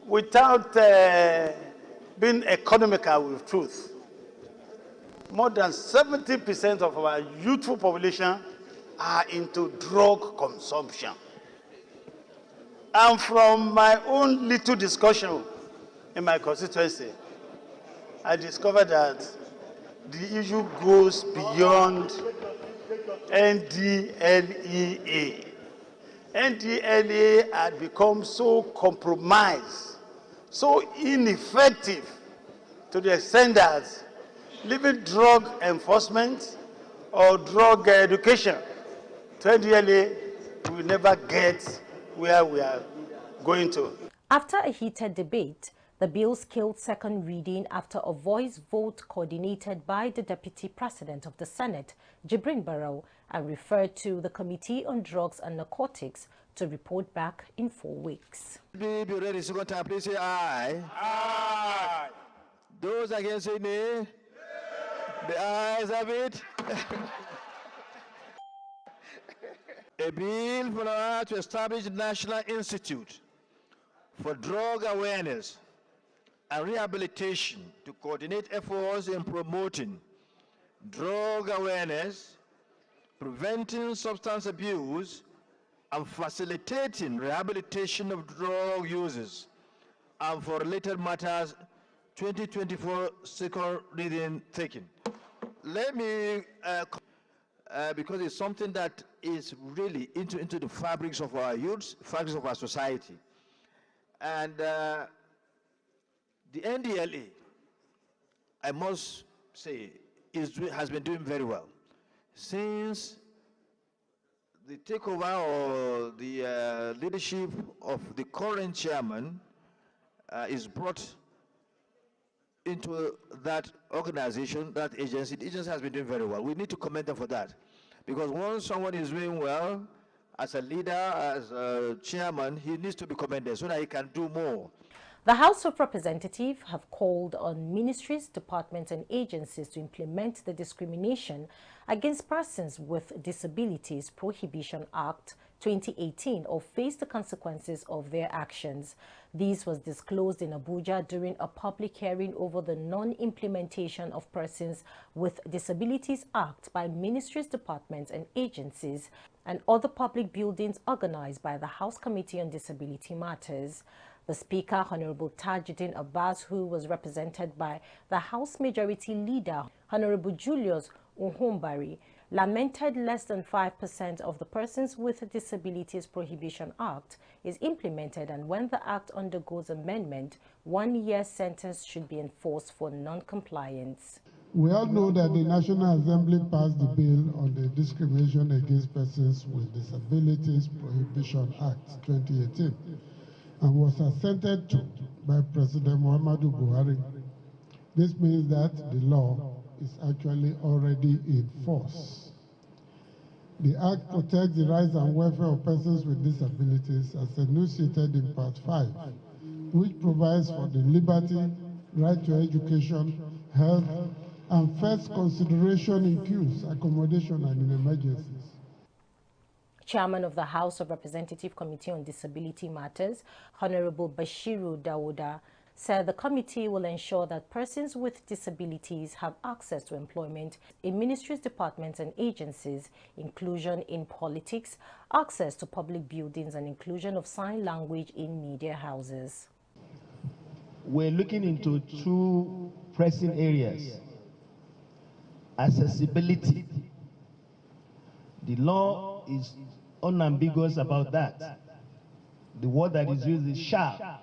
without being economical with truth, more than 70% of our youthful population are into drug consumption. And from my own little discussion in my constituency, I discovered that the issue goes beyond NDLEA. NDLEA had become so compromised, so ineffective, to the extent that leaving drug enforcement or drug education to NDLEA, we will never get where we are going to. After a heated debate, the bill scaled second reading after a voice vote coordinated by the Deputy President of the Senate, Jibrin Barrow, and referred to the Committee on Drugs and Narcotics to report back in 4 weeks. Be ready, second time, please say aye. Aye. Those against say nay. The ayes have it. A bill to establish the National Institute for Drug Awareness and Rehabilitation to coordinate efforts in promoting drug awareness, preventing substance abuse, and facilitating rehabilitation of drug users, and for related matters, 2024 second reading taken. Let me, because it's something that is really into the fabrics of our youths, fabrics of our society. And the NDLEA, I must say, has been doing very well. Since the takeover or the leadership of the current chairman is brought into that organization, that agency, the agency has been doing very well. We need to commend them for that. Because once someone is doing well, as a leader, as a chairman, he needs to be commended so that he can do more. The House of Representatives have called on ministries, departments and agencies to implement the Discrimination Against Persons with Disabilities Prohibition Act 2018 or face the consequences of their actions. This was disclosed in Abuja during a public hearing over the non-implementation of Persons with Disabilities Act by ministries, departments and agencies and other public buildings organized by the House Committee on Disability Matters. The Speaker, Honorable Tajuddin Abbas, who was represented by the House Majority Leader, Honorable Julius Uhumbari, lamented less than 5% of the Persons with Disabilities Prohibition Act is implemented, and when the Act undergoes amendment, 1 year sentence should be enforced for non-compliance. We all know that the National Assembly passed the bill on the Discrimination Against Persons with Disabilities Prohibition Act 2018 and was assented to by President Muhammadu Buhari. This means that the law is actually already in force. The Act protects the rights and welfare of persons with disabilities as enunciated in Part 5, which provides for the liberty, right to education, health, and first consideration in queues, accommodation, and in emergencies. Chairman of the House of Representative Committee on Disability Matters, Honorable Bashiru Dawuda, said the committee will ensure that persons with disabilities have access to employment in ministries, departments and agencies, inclusion in politics, access to public buildings and inclusion of sign language in media houses. We're looking into two pressing areas. Accessibility. The law is unambiguous about that. The word that is used is shall.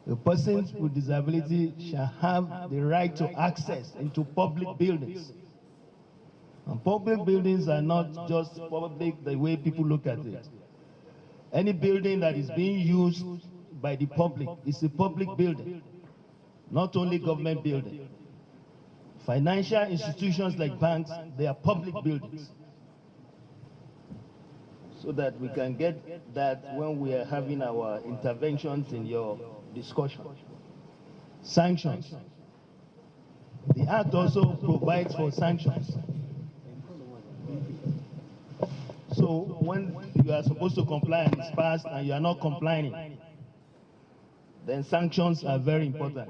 The persons with disability shall have the right to access into public buildings. And public buildings are not just public the way people look at it. Any building that is being used by the public is a public building, not only government building. Financial institutions like banks, they are public buildings. So that we can get that when we are having our interventions in your discussion. Sanctions. The Act also provides for sanctions. So when you are supposed to comply and it's passed and you are not complying, then sanctions are very important.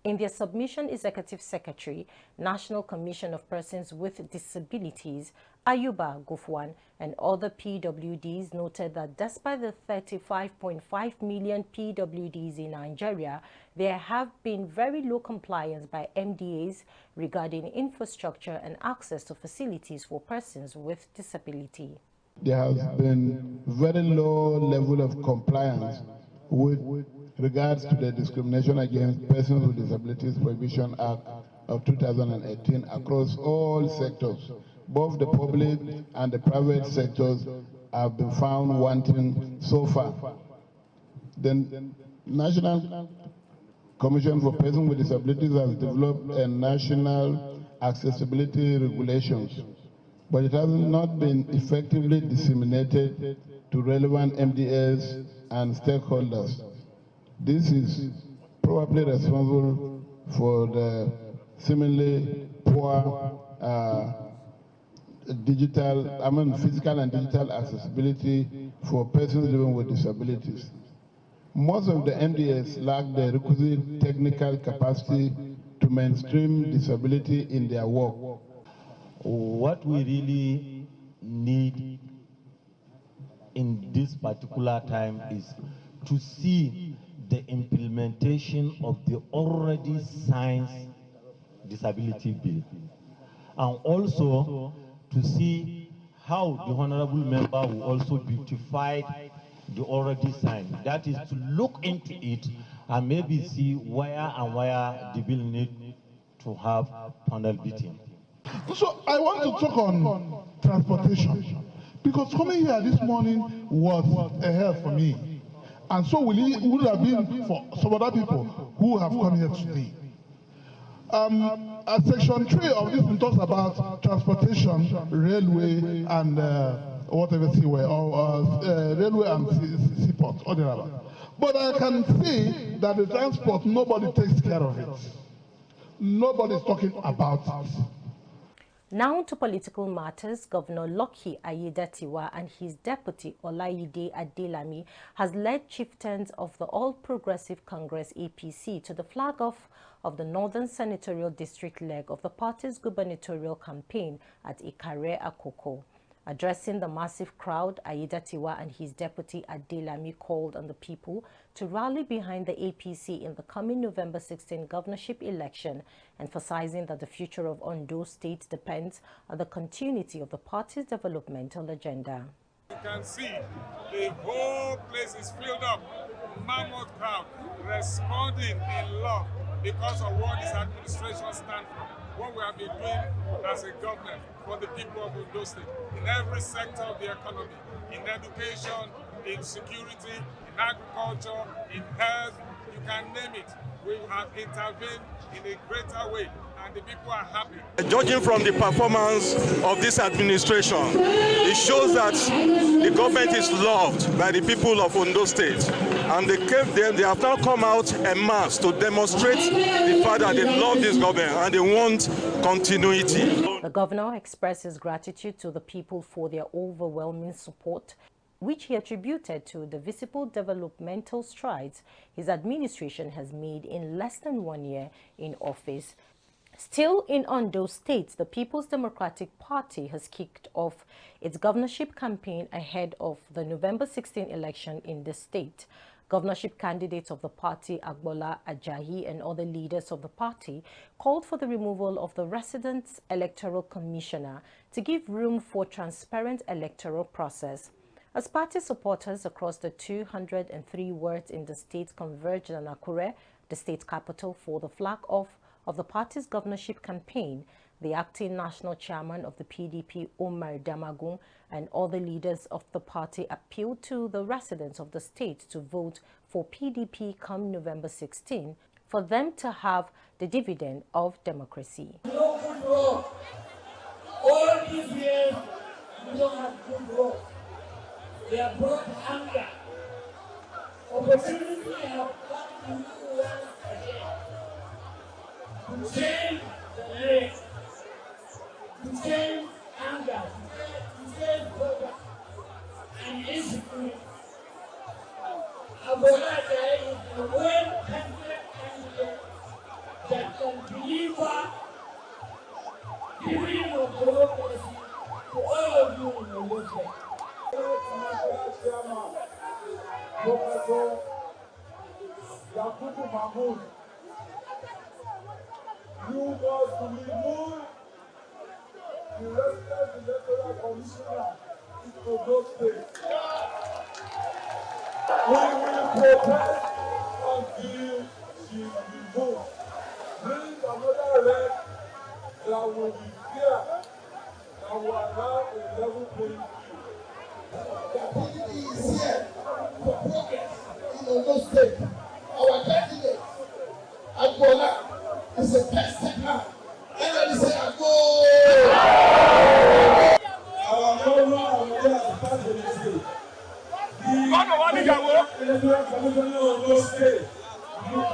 In their submission, Executive Secretary, National Commission of Persons with Disabilities, Ayuba Gufwan, and other PWDs noted that despite the 35.5 million PWDs in Nigeria, there have been very low compliance by MDAs regarding infrastructure and access to facilities for persons with disability. There has been very low level of compliance with regards to the Discrimination Against Persons with Disabilities Prohibition Act of 2018 across all sectors. Both the public and the private sectors have been found wanting so far. The National Commission for Persons with Disabilities has developed a national accessibility regulations, but it has not been effectively disseminated to relevant MDAs and stakeholders. This is probably responsible for the seemingly poor physical and digital accessibility for persons living with disabilities. Most of the MDAs lack the requisite technical capacity to mainstream disability in their work. What we really need in this particular time is to see the implementation of the already signed disability bill, and also to see how the honorable member will also beautify the already signed. That is to look into it and maybe see where the bill needs to have panel beating. So I want to talk on transportation, because coming here this morning was a help for me. And so would have been for some other people who have come here today. Section 3 of this talks about transportation, railway, and whatever seaway, or railway and seaport, or the other. But I can see that the transport, nobody takes care of it. Nobody is talking about it. Now to political matters, Governor Lucky Aiyedatiwa and his deputy Olayide Adelami has led chieftains of the All Progressive Congress APC to the flag-off of the Northern Senatorial District leg of the party's gubernatorial campaign at Ikare Akoko. Addressing the massive crowd, Aiyedatiwa and his deputy Adelami called on the people to rally behind the APC in the coming November 16 governorship election, emphasizing that the future of Ondo State depends on the continuity of the party's developmental agenda. You can see the whole place is filled up, mammoth crowd responding in love because of what this administration stands for, what we have been doing as a government for the people of Ondo State, in every sector of the economy, in education, in security, in agriculture, in health, you can name it. We have intervened in a greater way, and the people are happy. Judging from the performance of this administration, it shows that the government is loved by the people of Ondo State, and they have now come out en masse to demonstrate the fact that they love this government and they want continuity. The governor expresses gratitude to the people for their overwhelming support, which he attributed to the visible developmental strides his administration has made in less than 1 year in office. Still in Ondo State, the People's Democratic Party has kicked off its governorship campaign ahead of the November 16 election in the state. Governorship candidates of the party, Agbola Ajayi, and other leaders of the party called for the removal of the resident electoral commissioner to give room for transparent electoral process. As party supporters across the 203 wards in the state converged on Akure, the state capital, for the flag-off of the party's governorship campaign, the acting national chairman of the PDP, Omar Damagun, and other leaders of the party appealed to the residents of the state to vote for PDP come November 16 for them to have the dividend of democracy. No good road. All these years, we don't have good road. They have brought anger. Opportunity have come to you once again. To change the race, to change anger, to change power and insecurity. Agbola Ajayi is the way Yakubu Mahmoud. You must remove the resident electoral commissioner in Ondo State. We will protest until she is removed. Bring another rep that will be fair, that will allow a level playing field. The PDP is here for progress in Ondo State. Our candidate, Agbola, is a person now. Everybody say Agbo! Our governor of the start with the state. The electoral commissioner of Ondo State,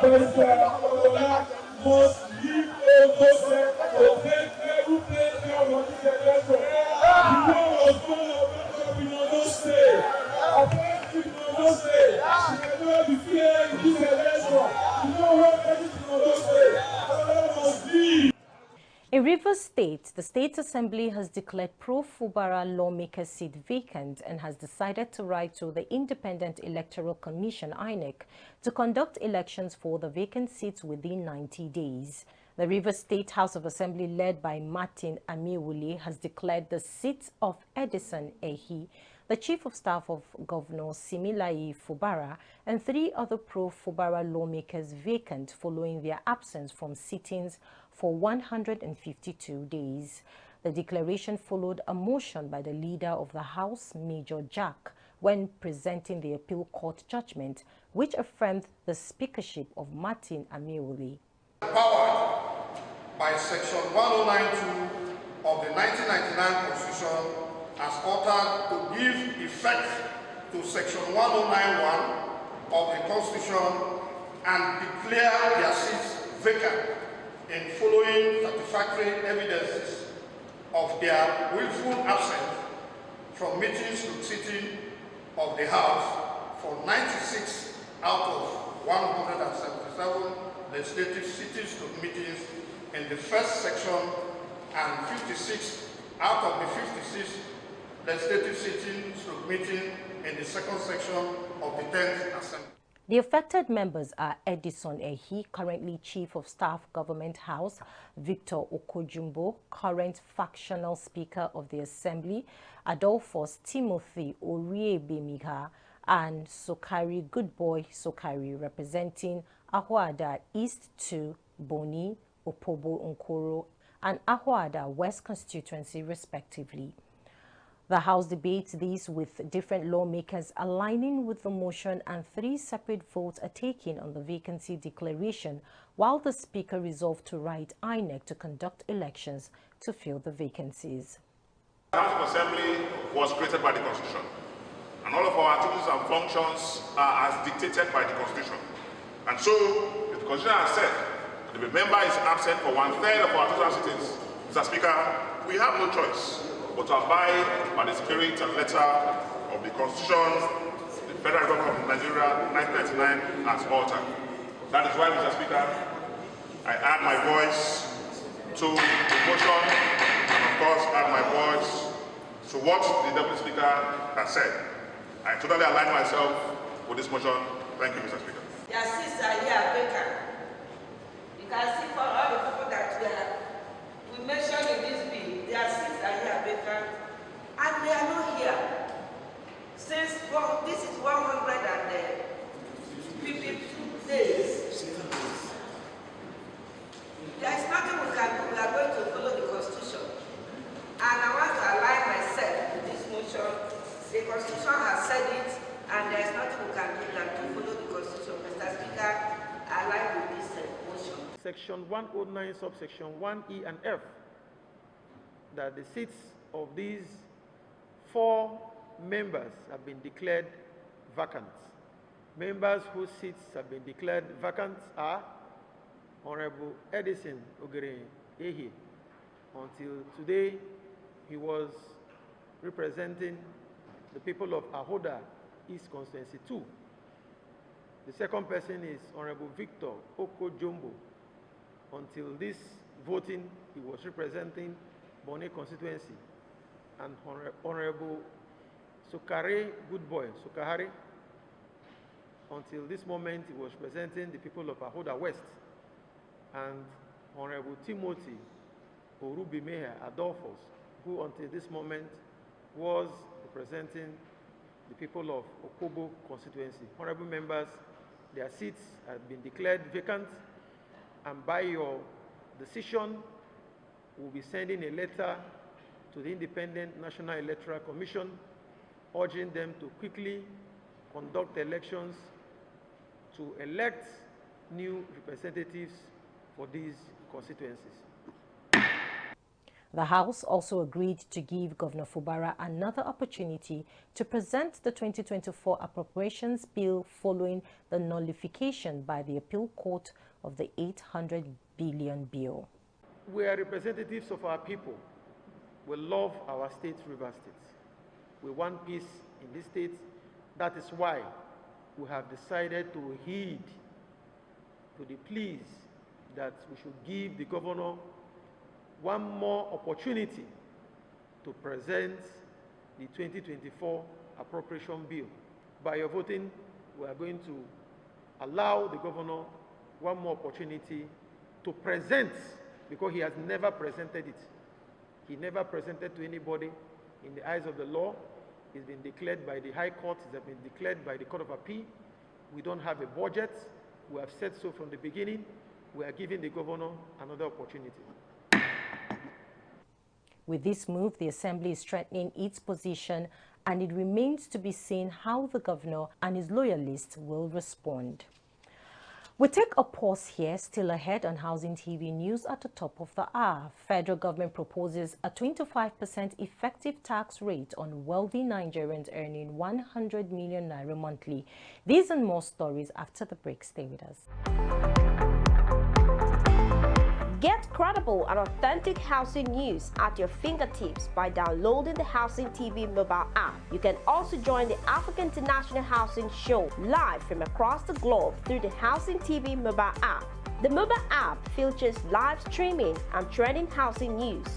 Mr. Agbola, must leave Ondo State to take every place down on this election. The war was going in Ondo State. Our first in Ondo State, she can never be fair in this election. You know what anything in Ondo State, Agbola must leave. In Rivers State, the State Assembly has declared pro-Fubara lawmaker seat vacant and has decided to write to the Independent Electoral Commission, INEC, to conduct elections for the vacant seats within 90 days. The Rivers State House of Assembly, led by Martin Amiwuli, has declared the seat of Edison Ehi, the Chief of Staff of Governor Similayi Fubara, and 3 other pro-Fubara lawmakers vacant following their absence from sittings for 152 days. The declaration followed a motion by the leader of the House, Major Jack, when presenting the appeal court judgment, which affirmed the speakership of Martin Amiwuli. Powered by Section 1092 of the 1999 Constitution as altered to give effect to Section 1091 of the Constitution and declare their seats vacant in following satisfactory evidences of their willful absence from meetings to sitting of the House for 96 out of 177 legislative sittings to meetings in the first section and 56 out of the 56 legislative sittings to meeting in the second section of the 10th Assembly. The affected members are Edison Ehi, currently Chief of Staff Government House, Victor Okojumbo, current factional Speaker of the Assembly, Adolphus Timothy Oriebemiga, and Sokari Goodboy Sokari, representing Ahoada East 2, Boni, Opobo Nkoro, and Ahoada West constituency, respectively. The House debates these with different lawmakers aligning with the motion, and 3 separate votes are taken on the vacancy declaration, while the Speaker resolved to write INEC to conduct elections to fill the vacancies. The House of Assembly was created by the Constitution, and all of our activities and functions are as dictated by the Constitution. And so, if the Constitution has said that if a member is absent for 1/3 of our total sittings, Mr. Speaker, we have no choice but to abide by the spirit and letter of the Constitution, the Federal Republic of Nigeria, 1999, as altered. That is why, Mr. Speaker, I add my voice to the motion, and of course add my voice to what the Deputy Speaker has said. I totally align myself with this motion. Thank you, Mr. Speaker. Their seats are here vacant. You can see for all the people that we mentioned in this bill, their seats are here vacant, and they are not here. Since this is 152 days, there is nothing we can do. We are going to follow the Constitution. And I want to align myself with this motion. The Constitution has said it, and there is nothing we can do than to follow the Constitution. Mr. Speaker, I align with this motion. Section 109, subsection 1E and F, that the seats of these 4 members have been declared vacant. Members whose seats have been declared vacant are Honorable Edison Ogere Ehi. Until today, he was representing the people of Ahoda East Constituency 2. The second person is Honorable Victor Okojumbo. Until this voting, he was representing Boni constituency. And Honorable Sokari Goodboy Sokari Until this moment, he was representing the people of Ahoda West, and Honorable Timothy Orubimeha Adolphus, who until this moment was representing the people of Okobo constituency. Honorable members, their seats have been declared vacant, and by your decision, we'll be sending a letter to the Independent National Electoral Commission urging them to quickly conduct elections to elect new representatives for these constituencies. The House also agreed to give Governor Fubara another opportunity to present the 2024 Appropriations Bill following the nullification by the Appeal Court of the 800 billion bill. We are representatives of our people. We love our state, Rivers State. We want peace in this state. That is why we have decided to heed to the pleas that we should give the governor one more opportunity to present the 2024 appropriation bill. By your voting, we are going to allow the governor one more opportunity to present, because he has never presented it. He never presented to anybody in the eyes of the law. It's been declared by the High Court, it's been declared by the Court of Appeal. We don't have a budget. We have said so from the beginning. We are giving the governor another opportunity. With this move, the Assembly is strengthening its position, and it remains to be seen how the governor and his loyalists will respond. We take a pause here. Still ahead on Housing TV News at the top of the hour. Federal government proposes a 25% effective tax rate on wealthy Nigerians earning 100 million naira monthly. These and more stories after the break. Stay with us. Get credible and authentic housing news at your fingertips by downloading the Housing TV mobile app. You can also join the African International Housing Show live from across the globe through the Housing TV mobile app. The mobile app features live streaming and trending housing news.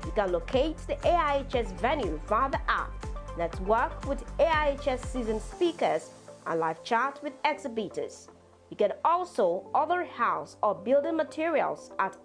You can locate the AIHS venue via the app, network with AIHS seasoned speakers, and live chat with exhibitors. You can also order house or building materials at